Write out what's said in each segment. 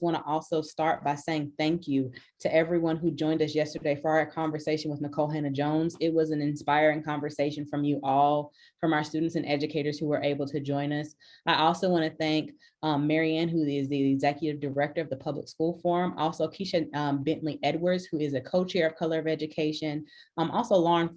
want to also start by saying thank you to everyone who joined us yesterday for our conversation with Nikole Hannah-Jones. It was an inspiring conversation from you all, from our students and educators who were able to join us. I also want to thank Marianne, who is the Executive Director of the Public School Forum, also Keisha Bentley Edwards, who is a co-chair of Color of Education, also Lauren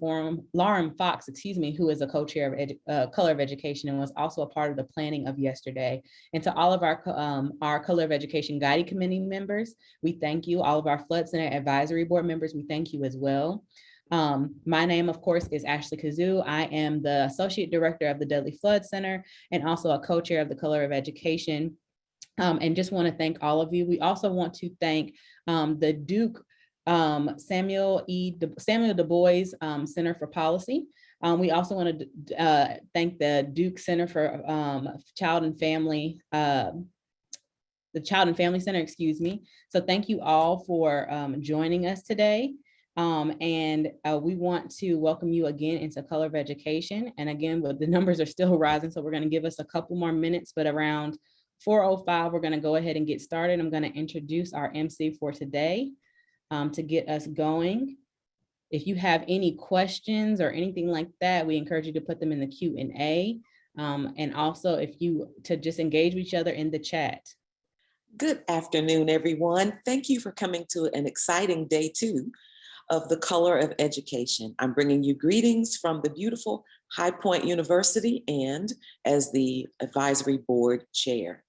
Fox, who is a co-chair of Color of Education and was also a part of the planning of yesterday. And to all of our Color of Education Guiding Committee members, we thank you. All of our Flood Center Advisory Board members, we thank you as well. My name, of course, is Ashley Kazoo. I am the Associate Director of the Dudley Flood Center and also a co-chair of the Color of Education. And just want to thank all of you. We also want to thank the Duke Samuel Du Bois Center for Policy. We also want to thank the Duke Center for Child and Family, the Child and Family Center, excuse me. So thank you all for joining us today. We want to welcome you again into Color of Education. And again, the numbers are still rising, so we're going to give us a couple more minutes, but around 4:05, we're going to go ahead and get started. I'm going to introduce our MC for today to get us going. If you have any questions or anything like that, we encourage you to put them in the Q&A. And also to just engage with each other in the chat. Good afternoon, everyone. Thank you for coming to an exciting day 2 of the Color of Education. I'm bringing you greetings from the beautiful High Point University and as the advisory board chair.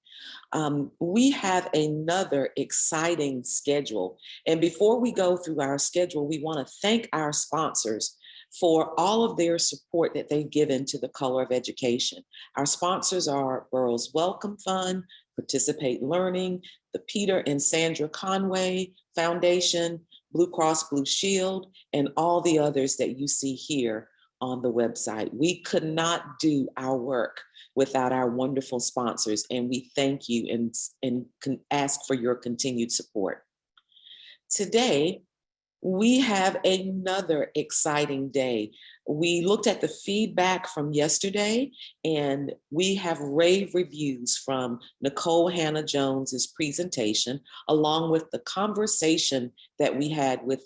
We have another exciting schedule. And before we go through our schedule, we want to thank our sponsors for all of their support that they've given to the Color of Education. Our sponsors are Burroughs Welcome Fund, Participate Learning, the Peter and Sandra Conway Foundation, Blue Cross Blue Shield, and all the others that you see here on the website. We could not do our work without our wonderful sponsors, and we thank you and can ask for your continued support. Today, we have another exciting day. We looked at the feedback from yesterday, and we have rave reviews from Nikole Hannah-Jones's presentation, along with the conversation that we had with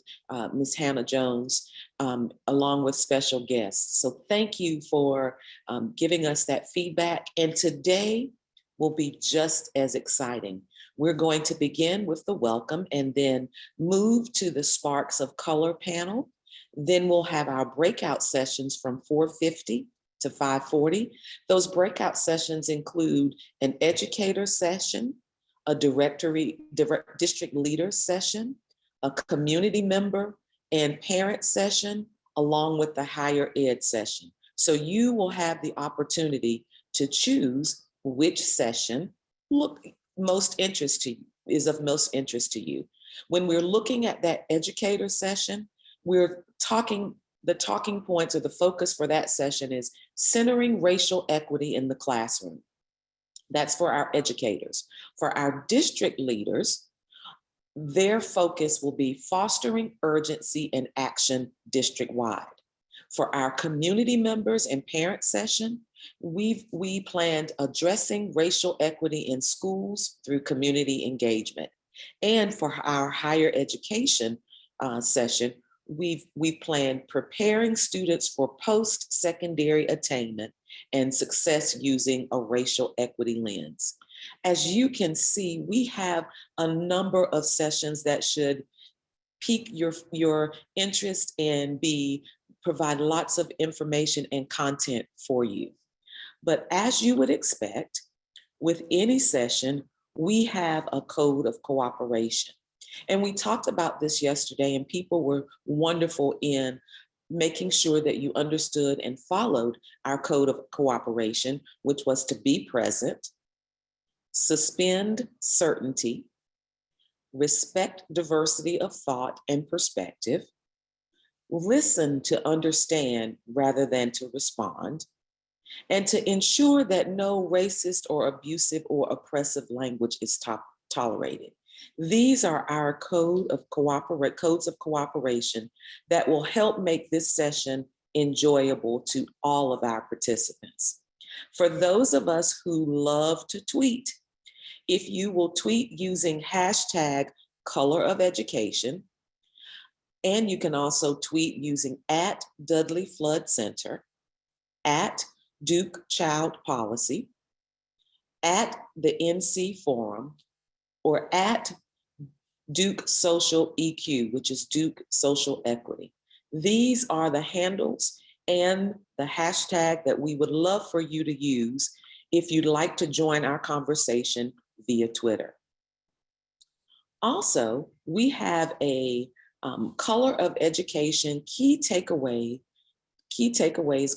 Ms. Hannah-Jones, along with special guests. So thank you for giving us that feedback. And today will be just as exciting. We're going to begin with the welcome and then move to the Sparks of Color panel. Then we'll have our breakout sessions from 4:50 to 5:40. Those breakout sessions include an educator session, a district leader session, a community member and parent session, along with the higher ed session. So you will have the opportunity to choose which session is of most interest to you. When we're looking at that educator session, the talking points or the focus for that session is centering racial equity in the classroom. That's for our educators. For our district leaders, their focus will be fostering urgency and action district-wide. For our community members and parent session, we planned addressing racial equity in schools through community engagement. And for our higher education session, we've planned preparing students for post-secondary attainment and success using a racial equity lens. As you can see, we have a number of sessions that should pique your interest and provide lots of information and content for you. But as you would expect, with any session, we have a code of cooperation. And we talked about this yesterday, and people were wonderful in making sure that you understood and followed our code of cooperation, which was to be present, suspend certainty, respect diversity of thought and perspective, listen to understand rather than to respond, and to ensure that no racist or abusive or oppressive language is tolerated. These are our codes of cooperation that will help make this session enjoyable to all of our participants. For those of us who love to tweet, If you will tweet using hashtag color of education, and you can also tweet using @Dudley Flood Center, @Duke Child Policy, @the NC Forum, or @Duke Social EQ, which is Duke Social Equity. These are the handles and the hashtag that we would love for you to use if you'd like to join our conversation via Twitter. Also, we have a Color of Education key takeaways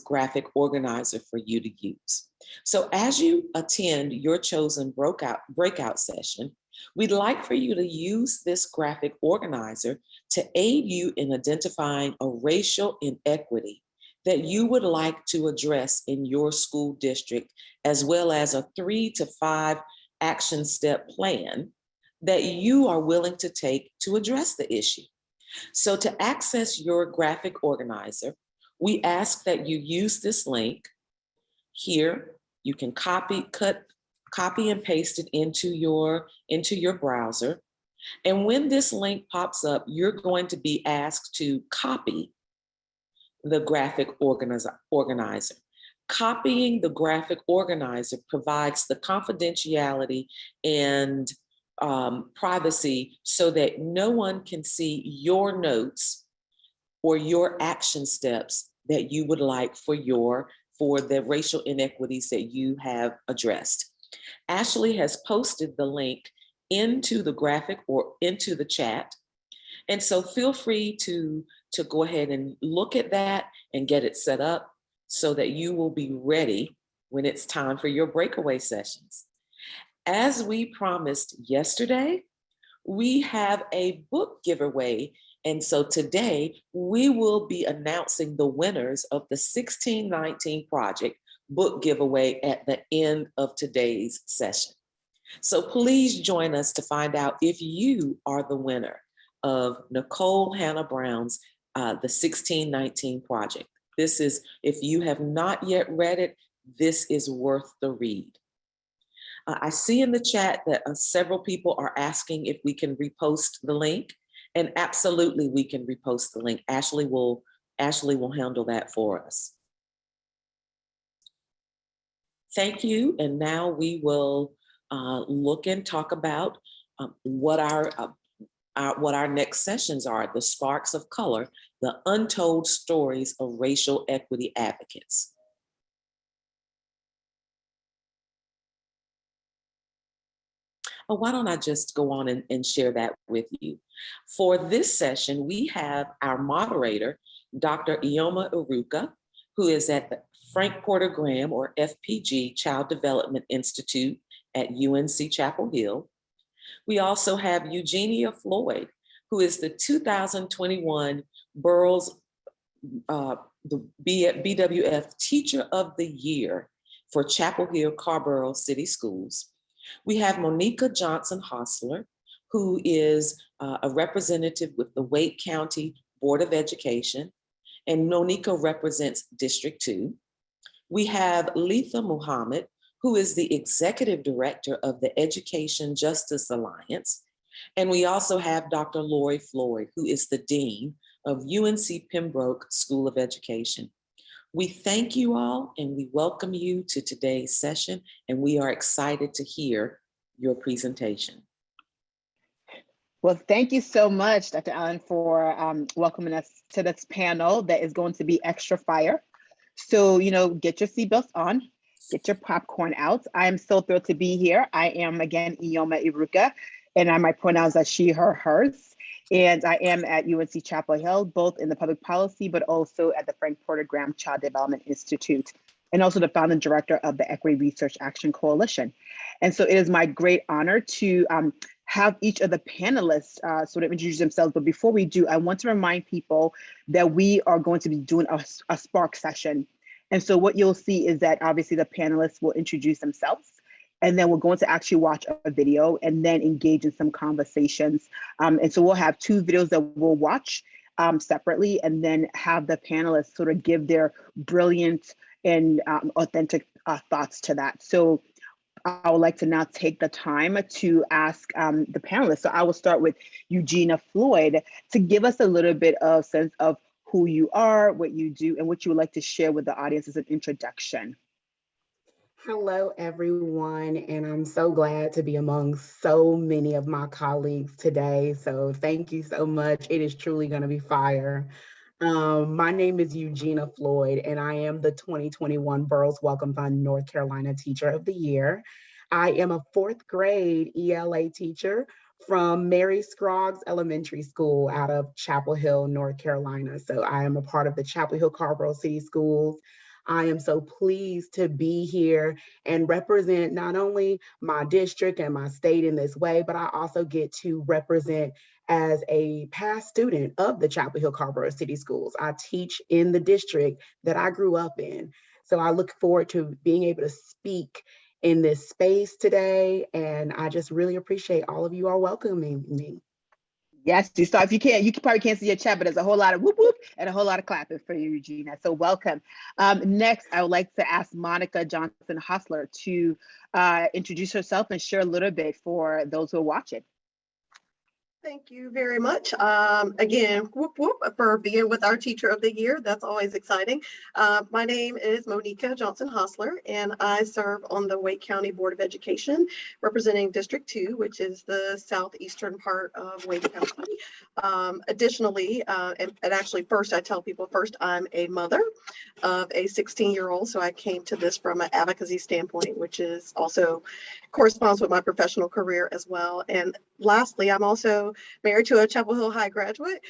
graphic organizer for you to use. So as you attend your chosen breakout session, we'd like for you to use this graphic organizer to aid you in identifying a racial inequity that you would like to address in your school district, as well as a 3 to 5 action step plan that you are willing to take to address the issue. So to access your graphic organizer, we ask that you use this link here. You can copy and paste it into your browser. And when this link pops up, you're going to be asked to copy the graphic organizer. Copying the graphic organizer provides the confidentiality and privacy so that no one can see your notes or your action steps that you would like for the racial inequities that you have addressed. Ashley has posted the link into the graphic or into the chat. And so feel free to go ahead and look at that and get it set up so that you will be ready when it's time for your breakaway sessions. As we promised yesterday, we have a book giveaway. And so today we will be announcing the winners of the 1619 Project book giveaway at the end of today's session. So please join us to find out if you are the winner of Nikole Hannah-Brown's The 1619 Project. This is, if you have not yet read it, this is worth the read. I see in the chat that several people are asking if we can repost the link, and absolutely we can repost the link. Ashley will handle that for us. Thank you, and now we will look and talk about what our next sessions are, the Sparks of Color, the Untold Stories of Racial Equity Advocates. Oh, why don't I just go on and share that with you? For this session, we have our moderator, Dr. Ioma Iruka, who is at the Frank Porter Graham, or FPG, Child Development Institute at UNC Chapel Hill. We also have Eugenia Floyd, who is the 2021 Burroughs the BWF Teacher of the Year for Chapel Hill Carborough City Schools. We have Monique Johnsonhossler, who is a representative with the Wake County Board of Education, and Monique represents District 2. We have Letha Muhammad, who is the Executive Director of the Education Justice Alliance. And we also have Dr. Lori Floyd, who is the Dean of UNC Pembroke School of Education. We thank you all and we welcome you to today's session, and we are excited to hear your presentation. Well, thank you so much, Dr. Allen, for welcoming us to this panel that is going to be extra fire. So, get your seatbelts on, get your popcorn out. I am so thrilled to be here. I am, again, Ioma Iruka, and my pronouns are she, her, hers. And I am at UNC Chapel Hill, both in the public policy, but also at the Frank Porter Graham Child Development Institute, and also the founding director of the Equity Research Action Coalition. And so it is my great honor to have each of the panelists sort of introduce themselves. But before we do, I want to remind people that we are going to be doing a Spark session. And so what you'll see is that obviously the panelists will introduce themselves, and then we're going to actually watch a video and then engage in some conversations. And so we'll have 2 videos that we'll watch separately, and then have the panelists sort of give their brilliant and authentic thoughts to that. So I would like to now take the time to ask the panelists. So I will start with Eugenia Floyd to give us a little bit of sense of who you are, what you do, and what you would like to share with the audience as an introduction. Hello, everyone, and I'm so glad to be among so many of my colleagues today. So thank you so much. It is truly going to be fire. My name is Eugenia Floyd, and I am the 2021 Burroughs Wellcome Fund North Carolina Teacher of the Year. I am a 4th grade ELA teacher from Mary Scroggs Elementary School out of Chapel Hill, North Carolina. So I am a part of the Chapel Hill Carrboro City Schools. I am so pleased to be here and represent not only my district and my state in this way, but I also get to represent as a past student of the Chapel Hill Carrboro City Schools. I teach in the district that I grew up in. So I look forward to being able to speak in this space today. And I just really appreciate all of you all welcoming me. Yes, you saw. If you probably can't see your chat, but there's a whole lot of whoop whoop and a whole lot of clapping for you, Eugenia. So welcome. Next, I would like to ask Monique Johnsonhossler to introduce herself and share a little bit for those who are watching. Thank you very much. Again, whoop whoop for being with our Teacher of the Year. That's always exciting. My name is Monique Johnsonhossler, and I serve on the Wake County Board of Education, representing District 2, which is the southeastern part of Wake County. Additionally, and actually first I tell people first, I'm a mother of a 16-year-old, so I came to this from an advocacy standpoint, which is also corresponds with my professional career as well. And lastly, I'm also married to a Chapel Hill High graduate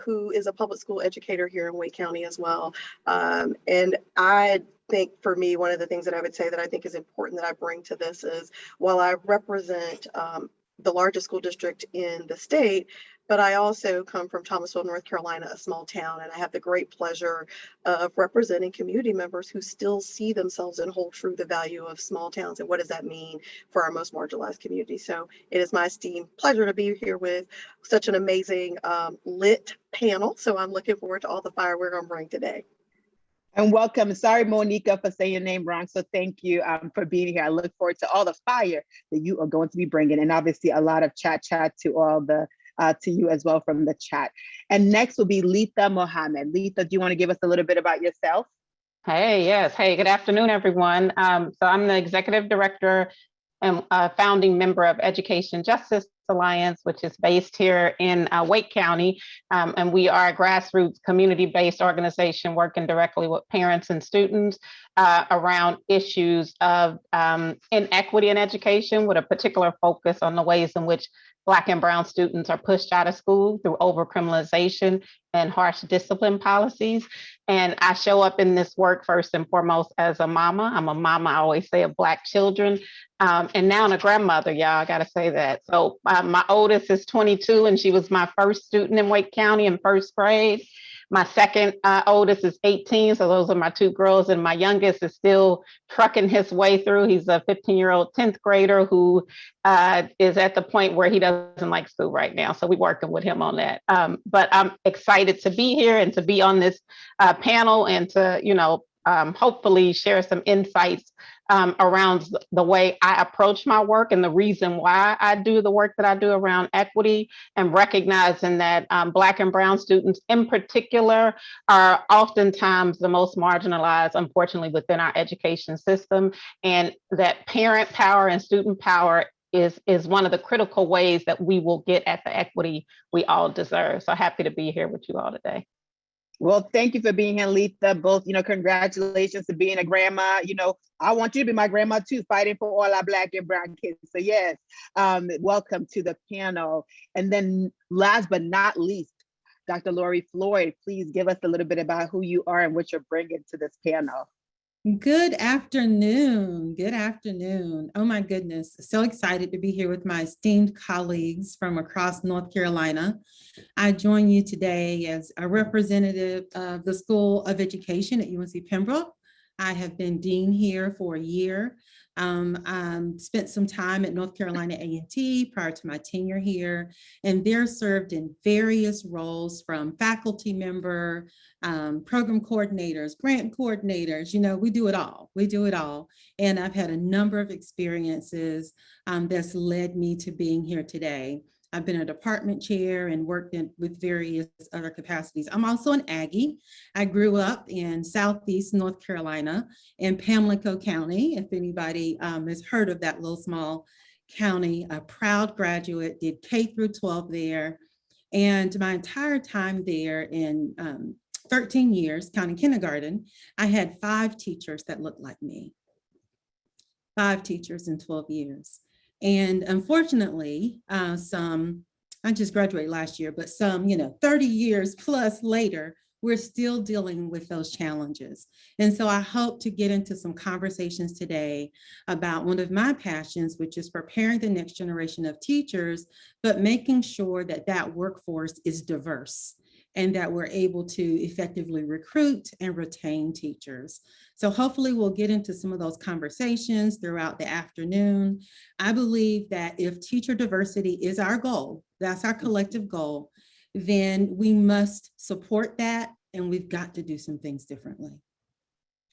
who is a public school educator here in Wake County as well. And I think for me, one of the things that I would say that I think is important that I bring to this is while I represent the largest school district in the state, but I also come from Thomasville, North Carolina, a small town, and I have the great pleasure of representing community members who still see themselves and hold true the value of small towns and what does that mean for our most marginalized communities. So it is my esteemed pleasure to be here with such an amazing lit panel. So I'm looking forward to all the fire we're going to bring today. And welcome. Sorry, Monica, for saying your name wrong. So thank you for being here. I look forward to all the fire that you are going to be bringing, and obviously a lot of chat to all the to you as well from the chat. And next will be Letha Mohammed. Letha, do you want to give us a little bit about yourself? Hey, yes. Hey, good afternoon, everyone. So I'm the executive director and founding member of Education Justice Alliance, which is based here in Wake County. And we are a grassroots community-based organization working directly with parents and students around issues of inequity in education, with a particular focus on the ways in which Black and Brown students are pushed out of school through overcriminalization and harsh discipline policies. And I show up in this work first and foremost as a mama. I'm a mama, I always say, of Black children. And now I'm a grandmother, y'all, I gotta say that. So my oldest is 22 and she was my first student in Wake County in first grade. My second oldest is 18, so those are my two girls, and my youngest is still trucking his way through. He's a 15-year-old 10th grader who is at the point where he doesn't like school right now, so we're working with him on that. But I'm excited to be here and to be on this panel and to, hopefully share some insights around the way I approach my work and the reason why I do the work that I do around equity, and recognizing that Black and Brown students in particular are oftentimes the most marginalized, unfortunately, within our education system, and that parent power and student power is one of the critical ways that we will get at the equity we all deserve. So happy to be here with you all today. Well, thank you for being here, Letha. Both, congratulations to being a grandma. I want you to be my grandma too, fighting for all our Black and Brown kids. So yes, welcome to the panel. And then last but not least, Dr. Lori Floyd, please give us a little bit about who you are and what you're bringing to this panel. Good afternoon. Good afternoon. Oh my goodness. So excited to be here with my esteemed colleagues from across North Carolina. I join you today as a representative of the School of Education at UNC Pembroke. I have been dean here for a year. Spent some time at North Carolina A&T prior to my tenure here, and there served in various roles from faculty member, program coordinators, grant coordinators, we do it all. We do it all. And I've had a number of experiences that's led me to being here today. I've been a department chair and worked with various other capacities. I'm also an Aggie. I grew up in Southeast North Carolina in Pamlico County. If anybody has heard of that little small county, a proud graduate, did K through 12 there. And my entire time there in 13 years, counting kindergarten, I had 5 teachers that looked like me. 5 teachers in 12 years. And unfortunately, I just graduated last year, but some, 30 years plus later, we're still dealing with those challenges. And so I hope to get into some conversations today about one of my passions, which is preparing the next generation of teachers, but making sure that that workforce is diverse and that we're able to effectively recruit and retain teachers. So hopefully we'll get into some of those conversations throughout the afternoon. I believe that if teacher diversity is our goal, that's our collective goal, then we must support that, and we've got to do some things differently.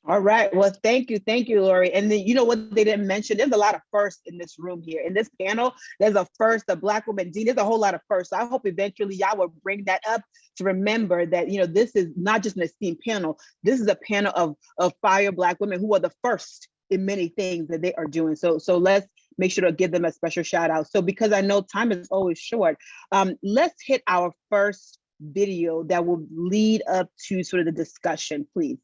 All right. Well, thank you, Lori. And then, what they didn't mention, there's a lot of firsts in this room here. In this panel, there's a first, a Black woman dean. There's a whole lot of firsts. So I hope eventually y'all will bring that up to remember that, this is not just an esteemed panel. This is a panel of fire Black women who are the first in many things that they are doing. So let's make sure to give them a special shout out. So because I know time is always short, let's hit our first video that will lead up to sort of the discussion, please.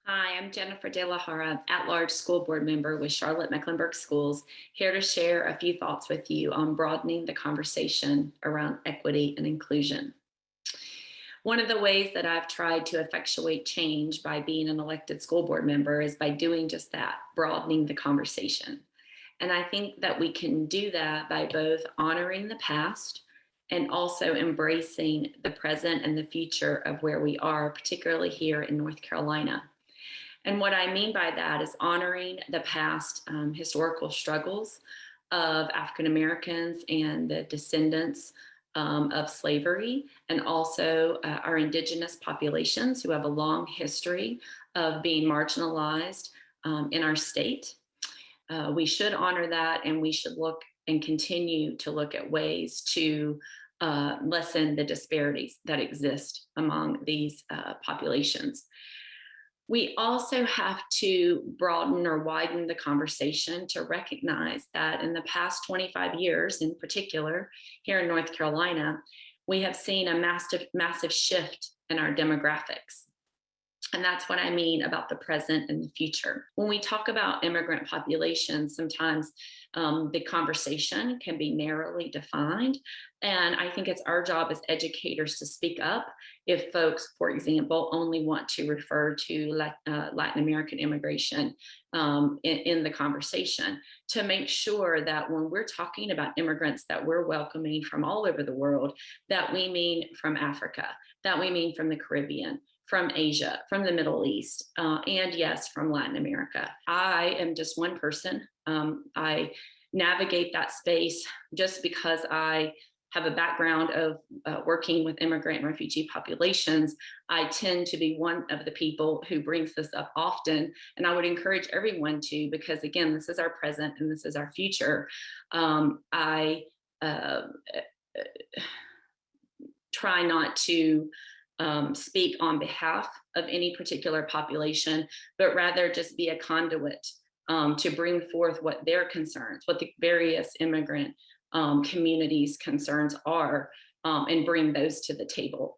Hi, I'm Jennifer DeLaHara, at-large school board member with Charlotte-Mecklenburg Schools, here to share a few thoughts with you on broadening the conversation around equity and inclusion. One of the ways that I've tried to effectuate change by being an elected school board member is by doing just that, broadening the conversation. And I think that we can do that by both honoring the past and also embracing the present and the future of where we are, particularly here in North Carolina. And what I mean by that is honoring the past historical struggles of African Americans and the descendants of slavery, and also our indigenous populations who have a long history of being marginalized in our state. We should honor that, and we should look and continue to look at ways to lessen the disparities that exist among these populations. We also have to broaden or widen the conversation to recognize that in the past 25 years, in particular, here in North Carolina, we have seen a massive shift in our demographics. And that's what I mean about the present and the future. When we talk about immigrant populations, sometimes the conversation can be narrowly defined. And I think it's our job as educators to speak up if folks, for example, only want to refer to Latin American immigration in the conversation, to make sure that when we're talking about immigrants that we're welcoming from all over the world, that we mean from Africa, that we mean from the Caribbean, from Asia, from the Middle East, and yes, from Latin America. I am just one person. I navigate that space just because I have a background of working with immigrant and refugee populations. I tend to be one of the people who brings this up often, and I would encourage everyone to, because again, this is our present and this is our future. I try not to speak on behalf of any particular population, but rather just be a conduit to bring forth what their concerns, what the various immigrant communities' concerns are, and bring those to the table.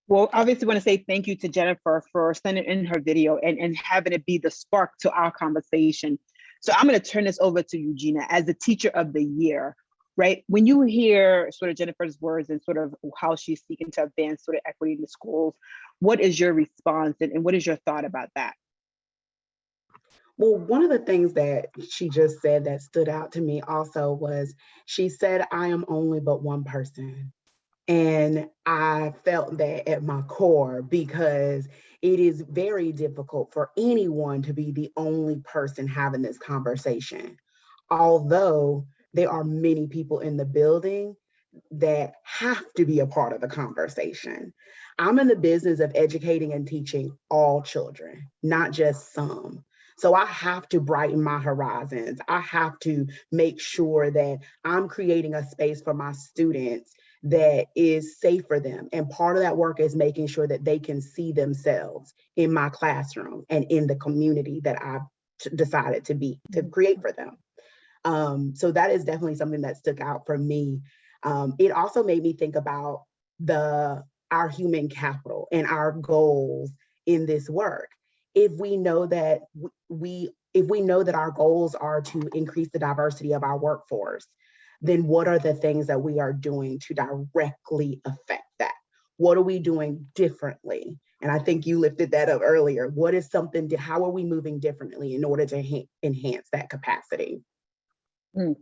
Well, obviously want to say thank you to Jennifer for sending in her video and having it be the spark to our conversation. So I'm going to turn this over to Eugenia as the teacher of the year. Right? When you hear sort of Jennifer's words and sort of how she's seeking to advance sort of equity in the schools, what is your response and what is your thought about that? Well, one of the things that she just said that stood out to me also was she said, I am only but one person. And I felt that at my core because it is very difficult for anyone to be the only person having this conversation. Although there are many people in the building that have to be a part of the conversation. I'm in the business of educating and teaching all children, not just some. So I have to brighten my horizons. I have to make sure that I'm creating a space for my students that is safe for them. And part of that work is making sure that they can see themselves in my classroom and in the community that I've decided to create for them. So that is definitely something that stuck out for me. It also made me think about our human capital and our goals in this work. If we know that our goals are to increase the diversity of our workforce, then what are the things that we are doing to directly affect that? What are we doing differently? And I think you lifted that up earlier. How are we moving differently in order to enhance that capacity?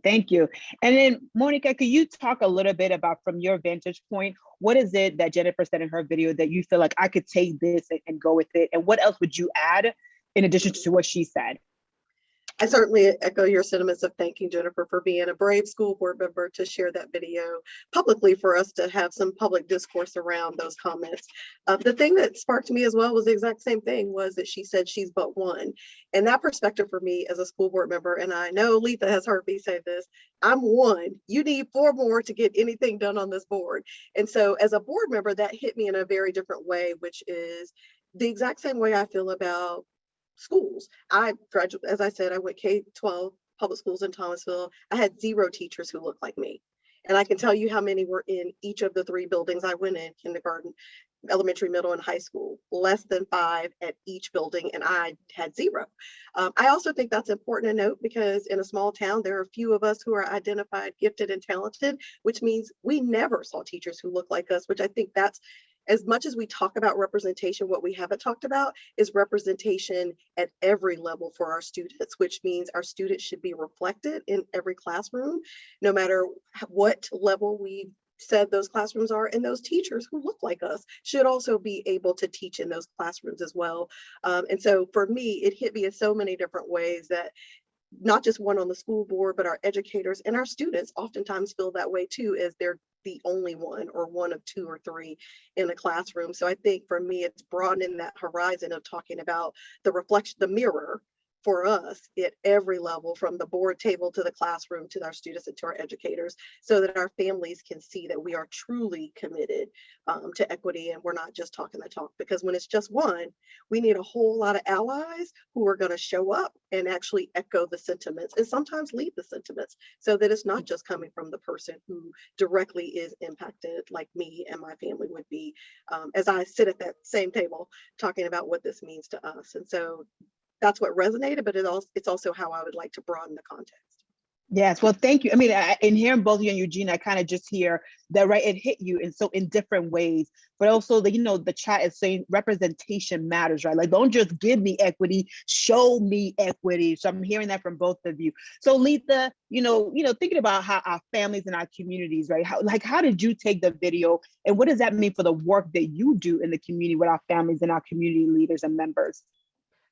Thank you. And then Monica, could you talk a little bit about, from your vantage point, what is it that Jennifer said in her video that you feel like I could take this and go with it? And what else would you add in addition to what she said? I certainly echo your sentiments of thanking Jennifer for being a brave school board member to share that video publicly for us to have some public discourse around those comments. The thing that sparked me as well was the exact same thing, was that she said she's but one. And that perspective for me as a school board member, and I know Letha has heard me say this, I'm one. You need 4 more to get anything done on this board. And so as a board member, that hit me in a very different way, which is the exact same way I feel about schools. I graduated, as I said, I went K-12 public schools in Thomasville. I had 0 teachers who looked like me. And I can tell you how many were in each of the 3 buildings I went in: kindergarten, elementary, middle, and high school. Less than 5 at each building, and I had 0. I also think that's important to note, because in a small town, there are a few of us who are identified, gifted, and talented, which means we never saw teachers who look like us, which I think that's, as much as we talk about representation, what we haven't talked about is representation at every level for our students, which means our students should be reflected in every classroom, no matter what level we said those classrooms are, and those teachers who look like us should also be able to teach in those classrooms as well. And so for me, it hit me in so many different ways that not just one on the school board, but our educators and our students oftentimes feel that way too, as they're the only one or one of 2 or 3 in the classroom. So I think for me, it's broadening that horizon of talking about the reflection, the mirror for us at every level, from the board table to the classroom, to our students and to our educators, so that our families can see that we are truly committed to equity, and we're not just talking the talk. Because when it's just one, we need a whole lot of allies who are going to show up and actually echo the sentiments, and sometimes lead the sentiments, so that it's not just coming from the person who directly is impacted, like me and my family would be, as I sit at that same table talking about what this means to us. And so that's what resonated, but it's also how I would like to broaden the context. Yes, well, thank you. I mean, in hearing both you and Eugene, I kind of just hear that, right, it hit you in different ways, but also the chat is saying representation matters, right? Like, don't just give me equity, show me equity. So I'm hearing that from both of you. So Letha, thinking about how our families and our communities, right? How did you take the video, and what does that mean for the work that you do in the community with our families and our community leaders and members?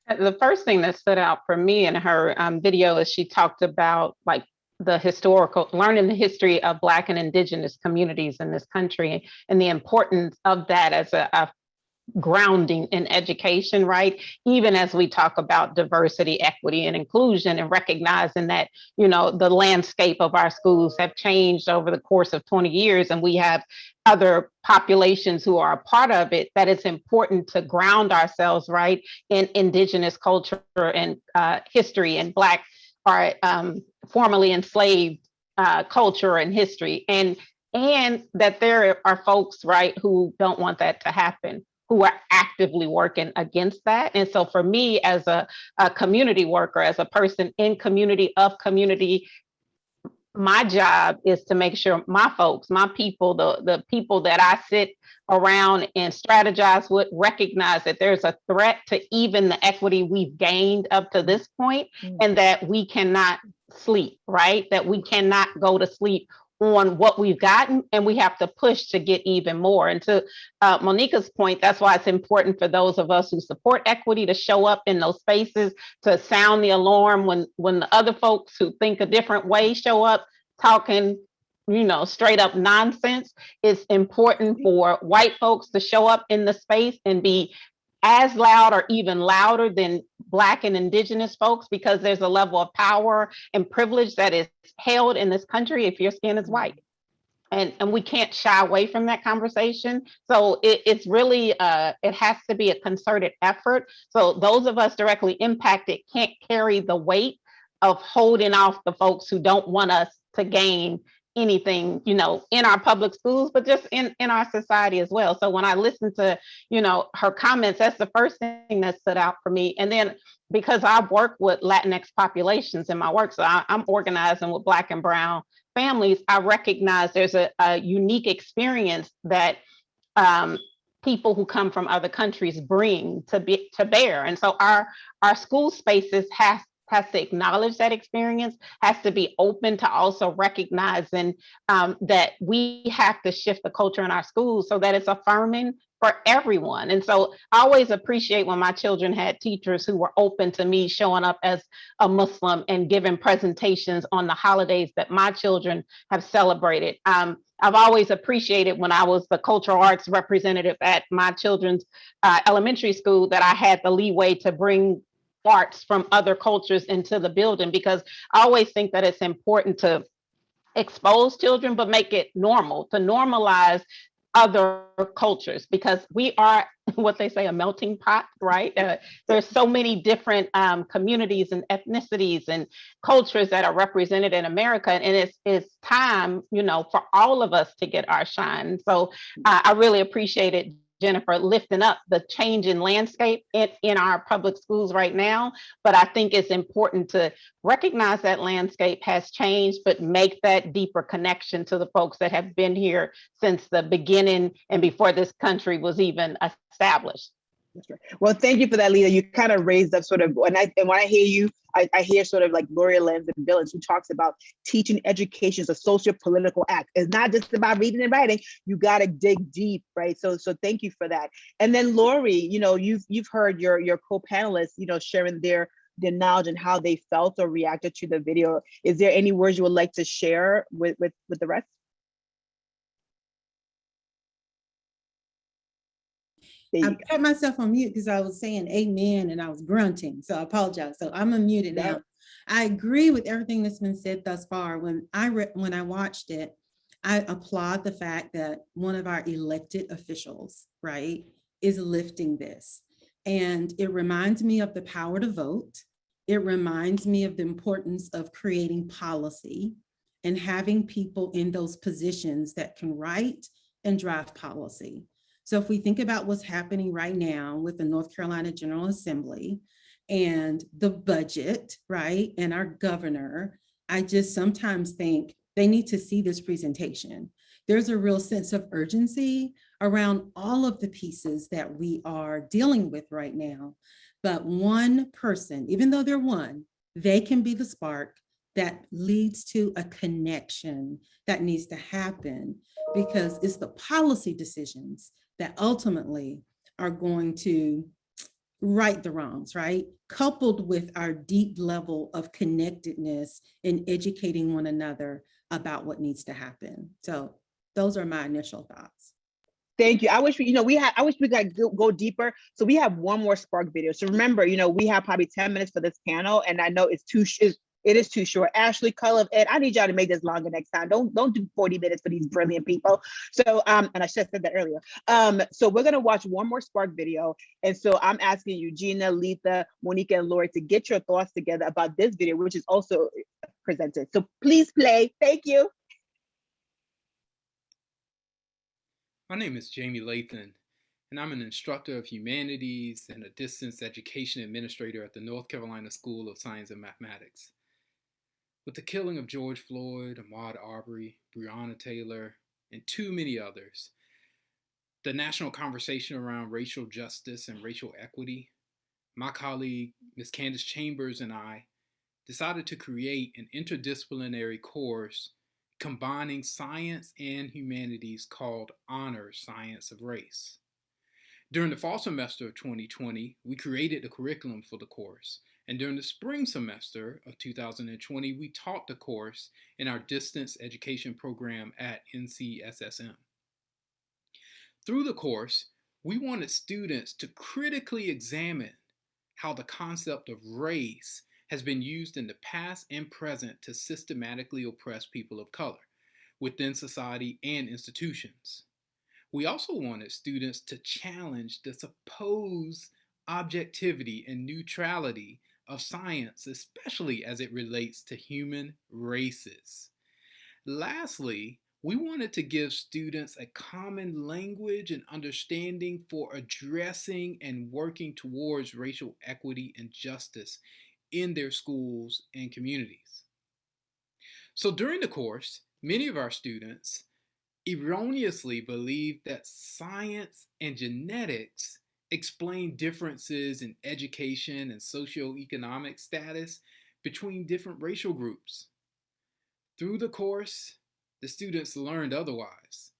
The first thing that stood out for me in her video is she talked about learning the history of Black and Indigenous communities in this country, and the importance of that as a grounding in education, right? Even as we talk about diversity, equity, and inclusion, and recognizing that, the landscape of our schools have changed over the course of 20 years, and we have other populations who are a part of it, that it's important to ground ourselves, right, in Indigenous culture and history, and Black or formerly enslaved culture and history, and that there are folks, right, who don't want that to happen, who are actively working against that. And so for me, as a community worker, as a person in community, of community, my job is to make sure my folks, my people, the people that I sit around and strategize with, recognize that there's a threat to even the equity we've gained up to this point, and that we cannot sleep, right? That we cannot go to sleep on what we've gotten, and we have to push to get even more. And to Monica's point, that's why it's important for those of us who support equity to show up in those spaces, to sound the alarm when the other folks who think a different way show up talking, straight up nonsense. It's important for white folks to show up in the space and be as loud or even louder than Black and Indigenous folks, because there's a level of power and privilege that is held in this country if your skin is white. And we can't shy away from that conversation. So it's really, it has to be a concerted effort. So those of us directly impacted can't carry the weight of holding off the folks who don't want us to gain anything, in our public schools, but just in our society as well. So when I listen to, her comments, that's the first thing that stood out for me. And then because I work with Latinx populations in my work, so I'm organizing with Black and Brown families, I recognize there's a unique experience that people who come from other countries bring to bear. And so our school spaces has to acknowledge that experience, has to be open to also recognizing that we have to shift the culture in our schools so that it's affirming for everyone. And so I always appreciate when my children had teachers who were open to me showing up as a Muslim and giving presentations on the holidays that my children have celebrated. I've always appreciated when I was the cultural arts representative at my children's elementary school that I had the leeway to bring arts from other cultures into the building, because I always think that it's important to expose children, but make it normal, to normalize other cultures, because we are what they say, a melting pot, right? There's so many different communities and ethnicities and cultures that are represented in America, and it's time, for all of us to get our shine. So I really appreciated Jennifer lifting up the change in landscape in our public schools right now. But I think it's important to recognize that landscape has changed, but make that deeper connection to the folks that have been here since the beginning and before this country was even established. That's right. Well, thank you for that, Lita. You kind of raised up sort of, when I hear you, I hear sort of like Gloria Lenz and Billings, who talks about teaching education is a socio-political act. It's not just about reading and writing. You got to dig deep, right? So thank you for that. And then Lori, you've heard your co-panelists, sharing their knowledge and how they felt or reacted to the video. Is there any words you would like to share with the rest? I put myself on mute because I was saying amen and I was grunting, so I apologize. So I'm unmuted now. I agree with everything that's been said thus far. When I watched it, I applaud the fact that one of our elected officials, right, is lifting this. And it reminds me of the power to vote. It reminds me of the importance of creating policy and having people in those positions that can write and drive policy. So if we think about what's happening right now with the North Carolina General Assembly and the budget, right, and our governor, I just sometimes think they need to see this presentation. There's a real sense of urgency around all of the pieces that we are dealing with right now. But one person, even though they're one, they can be the spark that leads to a connection that needs to happen, because it's the policy decisions that ultimately are going to right the wrongs, right? Coupled with our deep level of connectedness in educating one another about what needs to happen. So those are my initial thoughts. Thank you. I wish I wish we could go deeper. So we have one more Spark video. So remember, we have probably 10 minutes for this panel, and I know it is too short. Ashley, Cullum, Ed, I need y'all to make this longer next time. Don't do 40 minutes for these brilliant people. So, and I should have said that earlier. So we're gonna watch one more Spark video. And so I'm asking you, Gina, Letha, Monique, and Lori, to get your thoughts together about this video, which is also presented. So please play. Thank you. My name is Jamie Lathan, and I'm an instructor of humanities and a distance education administrator at the North Carolina School of Science and Mathematics. with the killing of George Floyd, Ahmaud Arbery, Breonna Taylor, and too many others, the national conversation around racial justice and racial equity, my colleague, Ms. Candace Chambers, and I decided to create an interdisciplinary course combining science and humanities called Honors Science of Race. During the fall semester of 2020, we created the curriculum for the course, and during the spring semester of 2020, we taught the course in our distance education program at NCSSM. Through the course, we wanted students to critically examine how the concept of race has been used in the past and present to systematically oppress people of color within society and institutions. We also wanted students to challenge the supposed objectivity and neutrality of science, especially as it relates to human races. Lastly, we wanted to give students a common language and understanding for addressing and working towards racial equity and justice in their schools and communities. So during the course, many of our students erroneously believed that science and genetics explain differences in education and socioeconomic status between different racial groups. Through the course, the students learned otherwise.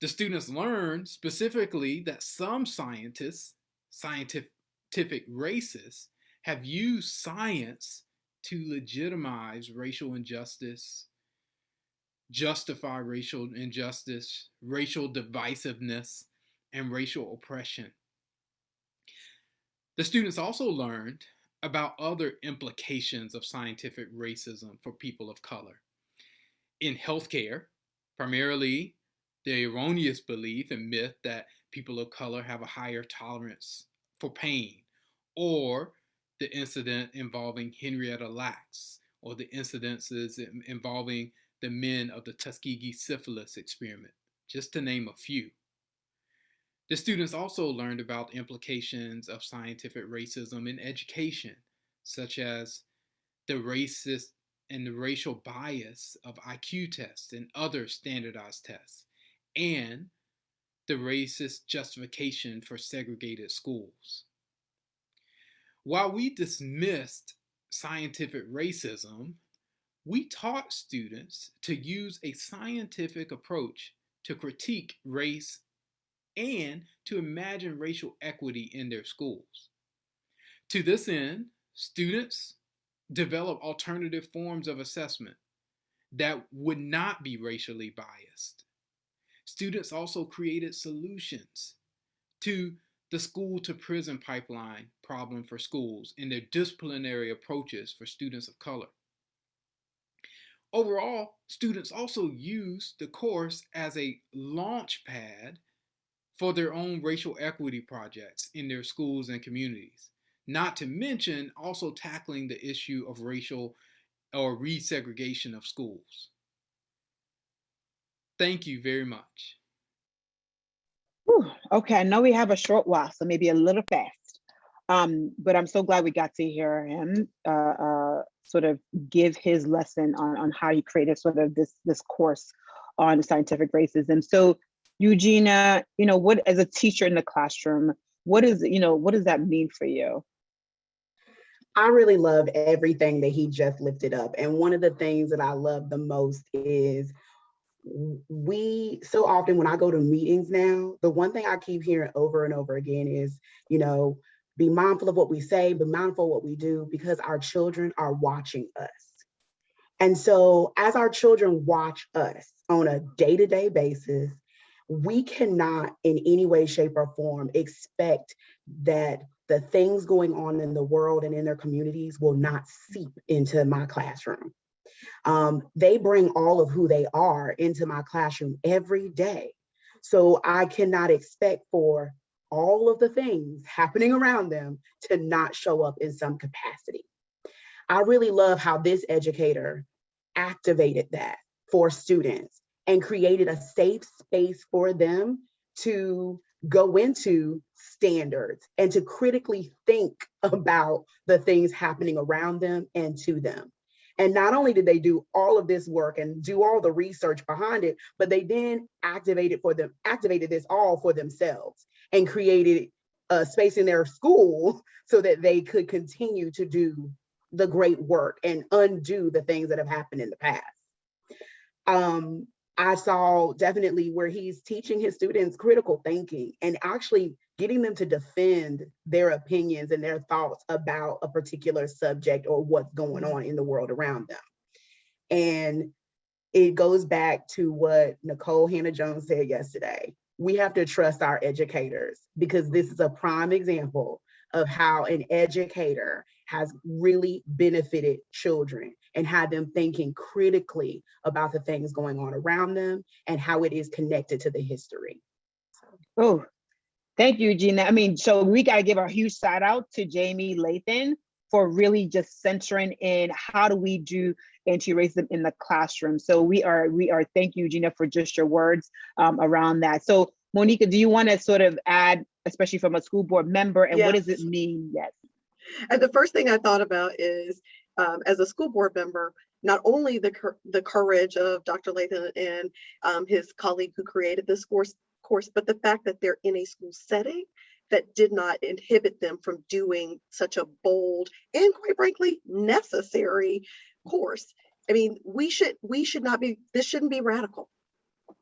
The students learned specifically that some scientists, scientific racists, have used science to legitimize racial injustice, justify racial injustice, racial divisiveness, and racial oppression. The students also learned about other implications of scientific racism for people of color. In healthcare, primarily the erroneous belief and myth that people of color have a higher tolerance for pain, or the incident involving Henrietta Lacks, or the incidences involving the men of the Tuskegee syphilis experiment, just to name a few. The students also learned about implications of scientific racism in education, such as the racist and the racial bias of IQ tests and other standardized tests, and the racist justification for segregated schools. While we dismissed scientific racism, we taught students to use a scientific approach to critique race and to imagine racial equity in their schools. To this end, students develop alternative forms of assessment that would not be racially biased. Students also created solutions to the school to prison pipeline problem for schools and their disciplinary approaches for students of color. Overall, students also used the course as a launch pad for their own racial equity projects in their schools and communities, not to mention also tackling the issue of racial or resegregation of schools. Thank you very much. Whew, okay, I know we have a short while, so maybe a little fast. But I'm so glad we got to hear him sort of give his lesson on how he created sort of this course on scientific racism. So Eugenia, what, as a teacher in the classroom, what does that mean for you? I really love everything that he just lifted up. And one of the things that I love the most is so often when I go to meetings now, the one thing I keep hearing over and over again is, be mindful of what we say, be mindful of what we do, because our children are watching us. And so as our children watch us on a day-to-day basis, we cannot in any way, shape, or form expect that the things going on in the world and in their communities will not seep into my classroom. They bring all of who they are into my classroom every day. So I cannot expect for all of the things happening around them to not show up in some capacity. I really love how this educator activated that for students and created a safe space for them to go into standards and to critically think about the things happening around them and to them. And not only did they do all of this work and do all the research behind it, but they then activated this all for themselves and created a space in their school so that they could continue to do the great work and undo the things that have happened in the past. I saw definitely where he's teaching his students critical thinking and actually getting them to defend their opinions and their thoughts about a particular subject or what's going on in the world around them. And it goes back to what Nikole Hannah-Jones said yesterday. We have to trust our educators, because this is a prime example of how an educator has really benefited children and had them thinking critically about the things going on around them and how it is connected to the history. Oh, thank you, Gina. I mean, so we got to give a huge shout out to Jamie Lathan for really just centering in how do we do anti-racism in the classroom. So we are, thank you, Gina, for just your words around that. So Monica, do you want to sort of add, especially from a school board member, and what does it mean? Yes. And the first thing I thought about is, as a school board member, not only the courage of Dr. Lathan and his colleague who created this course, but the fact that they're in a school setting that did not inhibit them from doing such a bold and, quite frankly, necessary course. I mean, we should not be, this shouldn't be radical,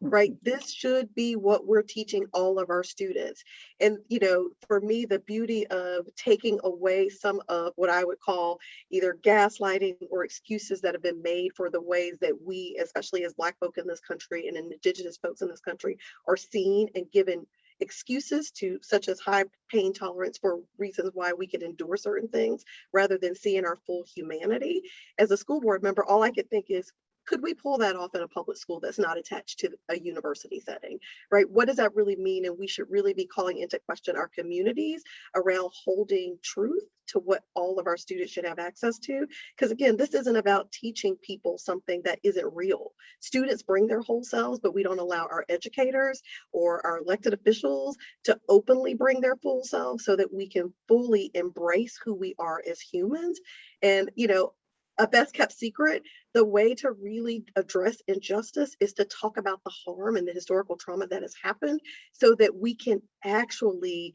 right? This should be what we're teaching all of our students. And, you know, for me, the beauty of taking away some of what I would call either gaslighting or excuses that have been made for the ways that we, especially as Black folk in this country and Indigenous folks in this country, are seen and given excuses to, such as high pain tolerance for reasons why we can endure certain things, rather than seeing our full humanity. As a school board member, all I could think is, could we pull that off in a public school that's not attached to a university setting, right? What does that really mean? And we should really be calling into question our communities around holding truth to what all of our students should have access to. Because again, this isn't about teaching people something that isn't real. Students bring their whole selves, but we don't allow our educators or our elected officials to openly bring their full selves so that we can fully embrace who we are as humans. And, you know, a best kept secret, the way to really address injustice is to talk about the harm and the historical trauma that has happened so that we can actually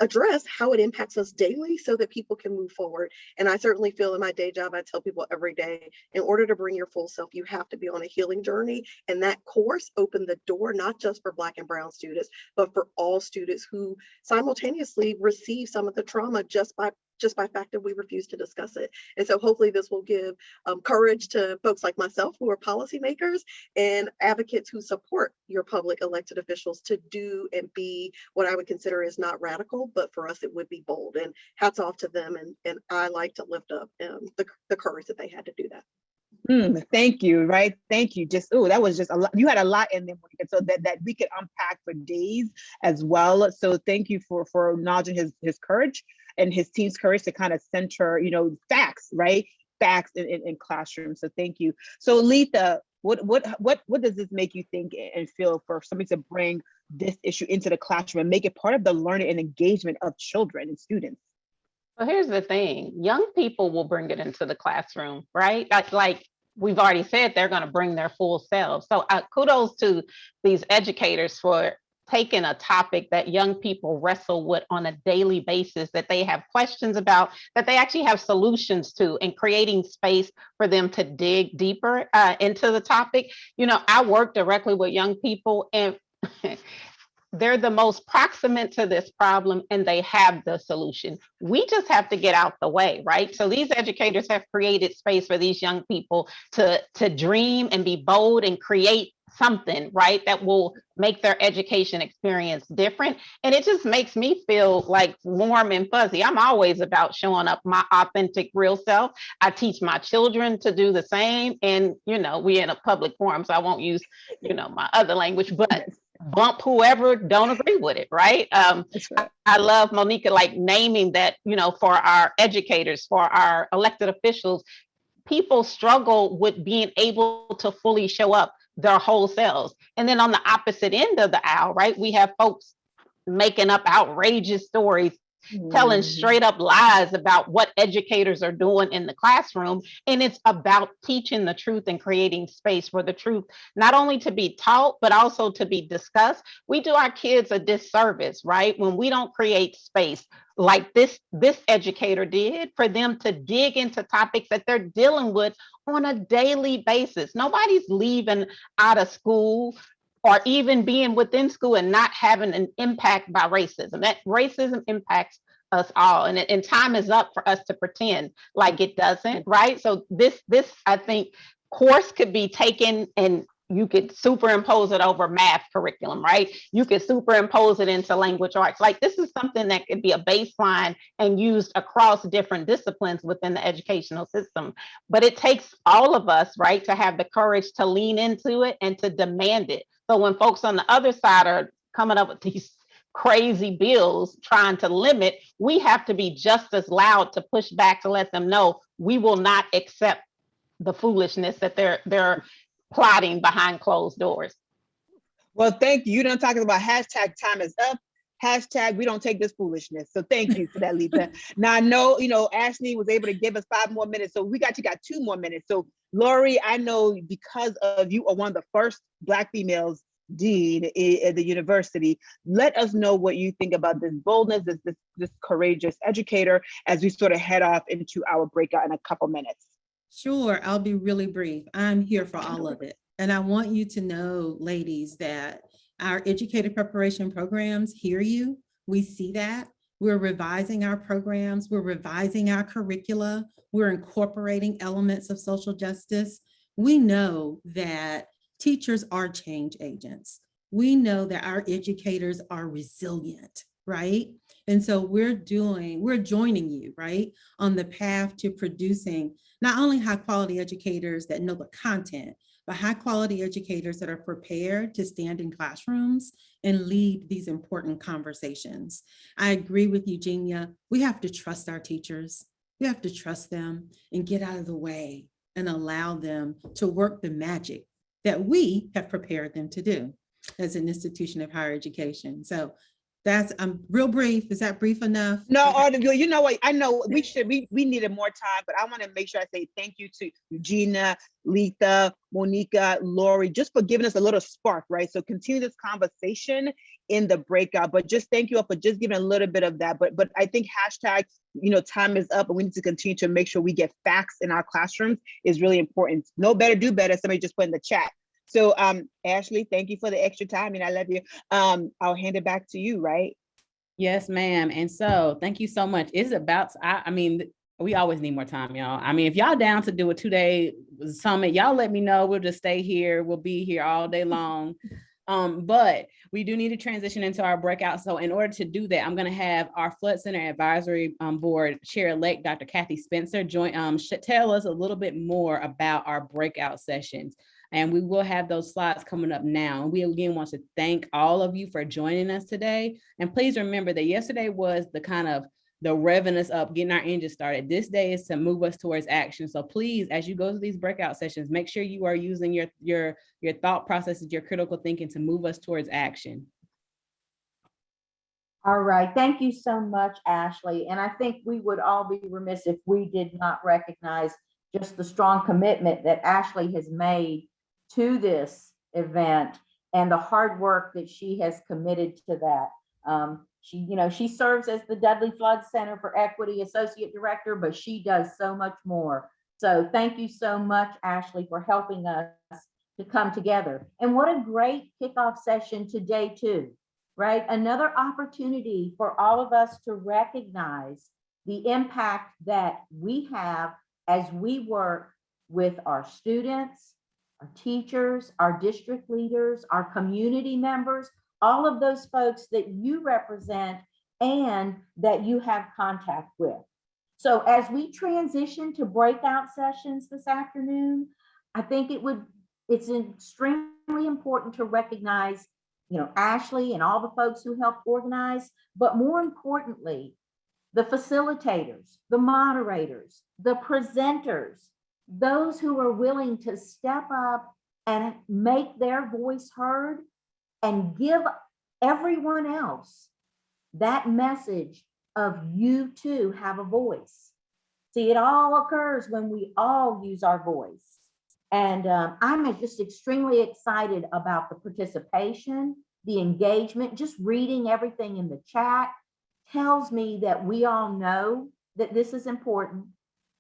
address how it impacts us daily so that people can move forward. And I certainly feel in my day job, I tell people every day, in order to bring your full self, you have to be on a healing journey. And that course opened the door, not just for Black and Brown students, but for all students who simultaneously receive some of the trauma just by fact that we refuse to discuss it. And so hopefully this will give courage to folks like myself who are policymakers and advocates who support your public elected officials to do and be what I would consider is not radical, but for us it would be bold. And hats off to them. And I like to lift up the courage that they had to do that. Thank you, right? Thank you. Just, oh, that was just a lot. You had a lot in there, Monica, so that we could unpack for days as well. So thank you for acknowledging his courage and his team's courage to kind of center, you know, facts, right? Facts in classrooms. So thank you. So Letha, what does this make you think and feel for somebody to bring this issue into the classroom and make it part of the learning and engagement of children and students? Well, here's the thing. Young people will bring it into the classroom, right? Like we've already said, they're going to bring their full selves. So kudos to these educators for taking a topic that young people wrestle with on a daily basis, that they have questions about, that they actually have solutions to, and creating space for them to dig deeper into the topic. You know, I work directly with young people, and they're the most proximate to this problem, and they have the solution. We just have to get out the way, right? So these educators have created space for these young people to dream and be bold and create something, right, that will make their education experience different. And it just makes me feel like warm and fuzzy. I'm always about showing up my authentic, real self. I teach my children to do the same. And, you know, we're in a public forum, so I won't use, you know, my other language, but bump whoever don't agree with it, right? I love Monica, like naming that, you know, for our educators, for our elected officials, people struggle with being able to fully show up their whole selves. And then on the opposite end of the aisle, right, we have folks making up outrageous stories telling straight up lies about what educators are doing in the classroom. And it's about teaching the truth and creating space for the truth, not only to be taught, but also to be discussed. We do our kids a disservice, right? When we don't create space like this educator did for them to dig into topics that they're dealing with on a daily basis. Nobody's leaving out of school or even being within school and not having an impact by racism. That racism impacts us all, and time is up for us to pretend like it doesn't, right? So this I think course could be taken and you could superimpose it over math curriculum, right? You could superimpose it into language arts. Like this is something that could be a baseline and used across different disciplines within the educational system. But it takes all of us, right, to have the courage to lean into it and to demand it. So when folks on the other side are coming up with these crazy bills trying to limit, we have to be just as loud to push back to let them know we will not accept the foolishness that they're plotting behind closed doors. Well, thank you. You done talking about hashtag time is up. Hashtag we don't take this foolishness. So thank you for that, Lisa. Now I know, Ashley was able to give us 5 more minutes. So we got 2 more minutes. So Lori, I know because of you are one of the first Black females dean at the university. Let us know what you think about this boldness, this courageous educator as we sort of head off into our breakout in a couple minutes. Sure, I'll be really brief. I'm here for all of it. And I want you to know, ladies, that our educator preparation programs hear you. We see that. We're revising our programs. We're revising our curricula. We're incorporating elements of social justice. We know that teachers are change agents. We know that our educators are resilient, right? And so we're joining you, right, on the path to producing not only high quality educators that know the content, but high quality educators that are prepared to stand in classrooms and lead these important conversations. I agree with Eugenia. We have to trust our teachers. We have to trust them and get out of the way and allow them to work the magic that we have prepared them to do as an institution of higher education. So I'm real brief. Is that brief enough? No, you know what? I know we needed more time, but I want to make sure I say thank you to Eugenia, Letha, Monica, Lori, just for giving us a little spark, right? So continue this conversation in the breakout, but just thank you all for just giving a little bit of that. But I think hashtag, time is up and we need to continue to make sure we get facts in our classrooms is really important. Know better, do better. Somebody just put in the chat. So Ashley, thank you for the extra time and I love you. I'll hand it back to you, right? Yes, ma'am. And so thank you so much. It's about, I mean, we always need more time, y'all. I mean, if y'all down to do a 2-day summit, y'all let me know. We'll just stay here. We'll be here all day long. But we do need to transition into our breakout. So in order to do that, I'm going to have our Flood Center Advisory Board Chair-elect, Dr. Kathy Spencer, tell us a little bit more about our breakout sessions. And we will have those slides coming up now. And we again want to thank all of you for joining us today. And please remember that yesterday was the kind of the revving us up, getting our engine started. This day is to move us towards action. So please, as you go to these breakout sessions, make sure you are using your thought processes, your critical thinking to move us towards action. All right, thank you so much, Ashley. And I think we would all be remiss if we did not recognize just the strong commitment that Ashley has made to this event and the hard work that she has committed to that. She serves as the Dudley Flood Center for Equity Associate Director, but she does so much more. So thank you so much, Ashley, for helping us to come together. And what a great kickoff session to day 2, right? Another opportunity for all of us to recognize the impact that we have as we work with our students, our teachers, our district leaders, our community members, all of those folks that you represent and that you have contact with. So as we transition to breakout sessions this afternoon, I think it's extremely important to recognize, Ashley and all the folks who helped organize, but more importantly, the facilitators, the moderators, the presenters, those who are willing to step up and make their voice heard and give everyone else that message of you too have a voice. See, it all occurs when we all use our voice. And I'm just extremely excited about the participation, the engagement. Just reading everything in the chat tells me that we all know that this is important.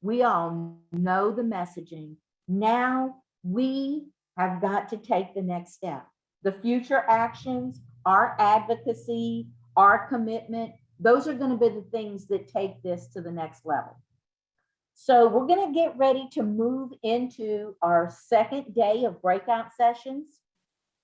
We all know the messaging. Now we have got to take the next step. The future actions, our advocacy, our commitment, those are going to be the things that take this to the next level. So we're going to get ready to move into our second day of breakout sessions.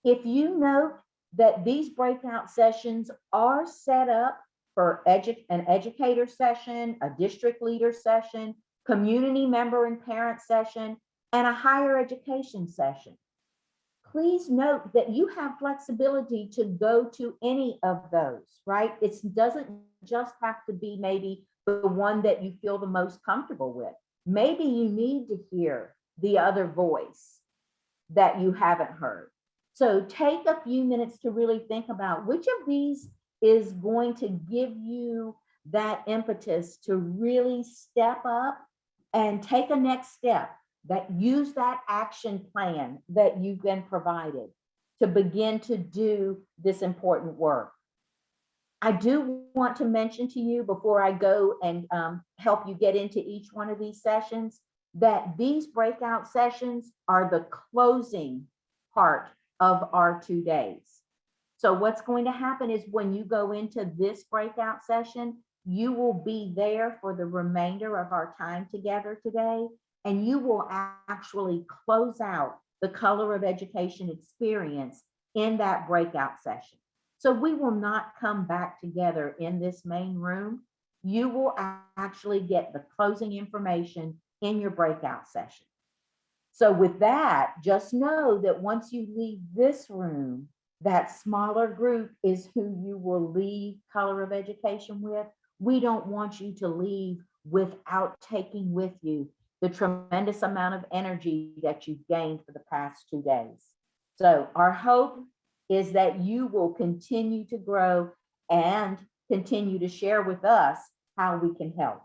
If you note that these breakout sessions are set up for an educator session, a district leader session, community member and parent session, and a higher education session. Please note that you have flexibility to go to any of those, right? It doesn't just have to be maybe the one that you feel the most comfortable with. Maybe you need to hear the other voice that you haven't heard. So take a few minutes to really think about which of these is going to give you that impetus to really step up and take a next step, that use that action plan that you've been provided to begin to do this important work. I do want to mention to you before I go and help you get into each one of these sessions, that these breakout sessions are the closing part of our 2 days. So what's going to happen is when you go into this breakout session, you will be there for the remainder of our time together today, and you will actually close out the Color of Education experience in that breakout session. So we will not come back together in this main room. You will actually get the closing information in your breakout session. So with that, just know that once you leave this room, that smaller group is who you will leave Color of Education with. We don't want you to leave without taking with you the tremendous amount of energy that you've gained for the past 2 days. So our hope is that you will continue to grow and continue to share with us how we can help.